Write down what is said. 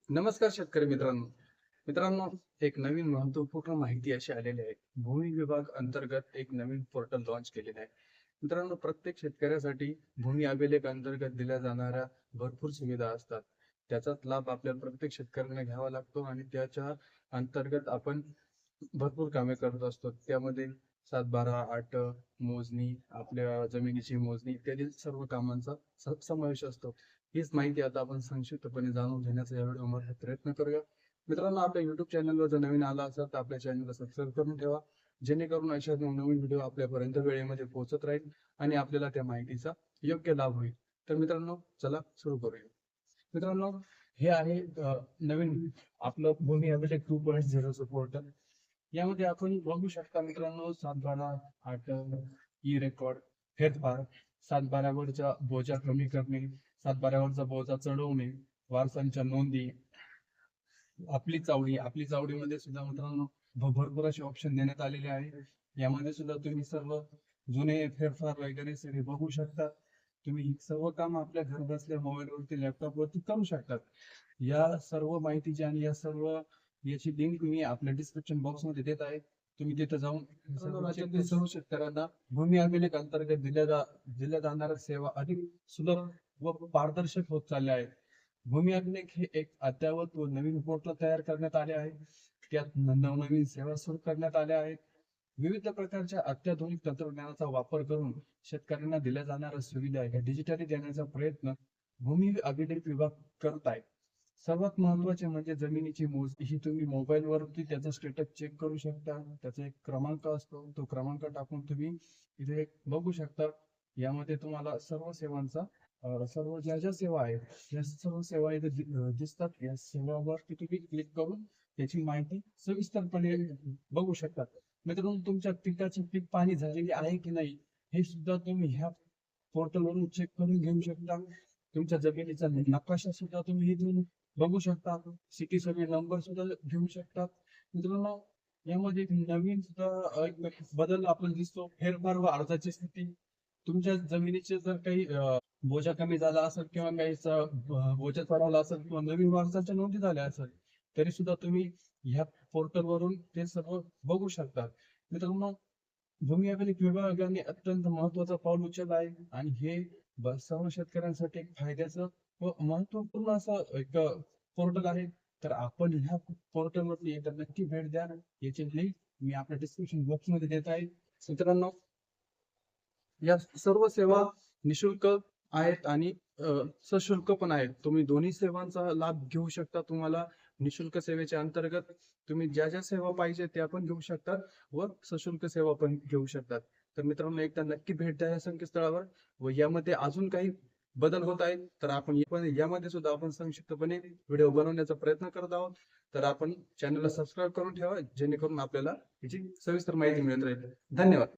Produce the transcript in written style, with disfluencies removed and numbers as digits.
नमस्कार शेतकरी मित्रांनो. मित्रांनो, एक नवीन महत्वपूर्ण माहिती अशी आलेली आहे. भूमी विभाग अंतर्गत एक नवीन पोर्टल लॉन्च केलेलं आहे. मित्रांनो, प्रत्येक शेतकऱ्यासाठी भूमी अभिलेख अंतर्गत दिल्या जाणाऱ्या भरपूर सुविधा असतात. त्याचाच लाभ आपल्या प्रत्येक शेतकऱ्यांना घ्यावा लागतो आणि त्याच्या अंतर्गत आपण भरपूर कामे करत असतो. त्यामध्ये 7/12, 8 मोजणी, आपल्या जमिनीची मोजणी इत्यादी सर्व कामांचा समावेश असतो. हीच माहिती आता आपण संक्षिप्तपणे जाणून घेण्याचा या व्हिडिओमध्ये प्रयत्न करूया. मित्रांनो, आपल्या युट्यूब चॅनलवर जर नवीन आला असेल तर आपल्या चॅनलला सबस्क्राईब करून ठेवा, जेणेकरून अशा नवीन व्हिडिओ आपल्यापर्यंत वेळेमध्ये पोहोचत राहील आणि आपल्याला त्या माहितीचा योग्य लाभ होईल. तर मित्रांनो, चला सुरू करूया. मित्रांनो, हे आहे नवीन आपलं भूमी अभिलेख 2.0 पोर्टल. यामध्ये आपण बघू शकता मित्रांनो, 7/12, 8 ई रेकॉर्ड, फेरफार, 7/12 वरच्या बोजा कमी करणे, 7/12 वरचा बोजा चढवणे, वारसांच्या नोंदी, आपली चावडीमध्ये सुद्धा मित्रांनो भरपूर असे ऑप्शन देण्यात आलेले आहे. यामध्ये सुद्धा तुम्ही सर्व जुने फेरफार वगैरे सगळे बघू शकता. तुम्ही ही सर्व काम आपल्या घर बसल्या मोबाईलवरती, लॅपटॉपवरती करू शकतात. या सर्व माहितीची आणि या सर्व याची लिंक मी आपल्या डिस्क्रिप्शन बॉक्स मध्ये देत आहे. तुम्ही तिथे जाऊन राज्यातील सर्व शेतकऱ्यांना भूमी अभिलेख अंतर्गत दिल्या जाणाऱ्या सेवा अधिक सुलभ व पारदर्शक होत चालल्या आहेत. भूमी अभिलेख हे एक अद्ययावत व नवीन पोर्टल तयार करण्यात आले आहे. त्यात नवनवीन सेवा सुरू करण्यात आल्या आहेत. विविध प्रकारच्या अत्याधुनिक तंत्रज्ञानाचा वापर करून शेतकऱ्यांना दिल्या जाणाऱ्या सुविधा या डिजिटली देण्याचा प्रयत्न भूमी अभिलेख विभाग करत आहे. सर्वात महत्वाचे म्हणजे जमिनीची मोजणी ही तुम्ही मोबाईल वरती त्याचा स्टेटस चेक करू शकता. त्याचा एक क्रमांक असतो, तो क्रमांक टाकून तुम्ही इथे बघू शकता. यामध्ये तुम्हाला सर्व सेवांचा सर्व ज्या सेवा आहेत या सर्व सेवा इथे दिसतात. या सेवावरती तुम्ही क्लिक करून त्याची माहिती सविस्तरपणे बघू शकतात. मित्रांनो, तुमच्या पिकाची पीक पाणी झालेली आहे की नाही हे सुद्धा तुम्ही ह्या पोर्टलवरून चेक करून घेऊ शकता. तुमच्या जमिनीचा नकाशा सुद्धा तुम्ही इथून बघू शकता. सिटी सर्वे नंबर सुद्धा घेऊ शकता. मित्रांनो, यामध्ये एक नवीन सुद्धा एक बदल आपण दिसतो, फेरफार व अर्जाची स्थिती. तुमच्या जमिनीचे जर काही बोजा कमी झाला असेल किंवा काही बोजा चढवला असेल किंवा नवीन वारसाच्या नोंदी झाल्या असेल तरी सुद्धा तुम्ही ह्या पोर्टल वरून ते सर्व बघू शकता. मित्रांनो, भूमी अभिलेख विभागाने अत्यंत महत्वाचं पाऊल उचललं आहे आणि हे सर्व शेतकऱ्यांसाठी एक फायद्याचं व महत्वपूर्ण असं एक पोर्टल आहे. तर आपण ह्या पोर्टलवरती एकदा नक्की भेट द्या. याची लिंक मी आपल्या डिस्क्रिप्शन बॉक्स मध्ये देत आहे. मित्रांनो, या सर्व सेवा निशुल्क आहेत आणि सशुल्क पण आहेत. तुम्ही दोन्ही सेवांचा लाभ घेऊ शकता. तुम्हाला निशुल्क सेवेच्या अंतर्गत तुम्ही ज्या सेवा पाहिजे त्या पण घेऊ शकतात व सशुल्क सेवा पण घेऊ शकतात. तर मित्रांनो, एकदा नक्की भेट द्या या संकेतस्थळावर. व यामध्ये अजून काही बदल होत आहेत तर आपण यामध्ये सुद्धा आपण संक्षिप्तपणे व्हिडिओ बनवण्याचा प्रयत्न करत आहोत. तर आपण चॅनलला सबस्क्राईब करून ठेवा, जेणेकरून आपल्याला याची सविस्तर माहिती मिळत राहील. धन्यवाद.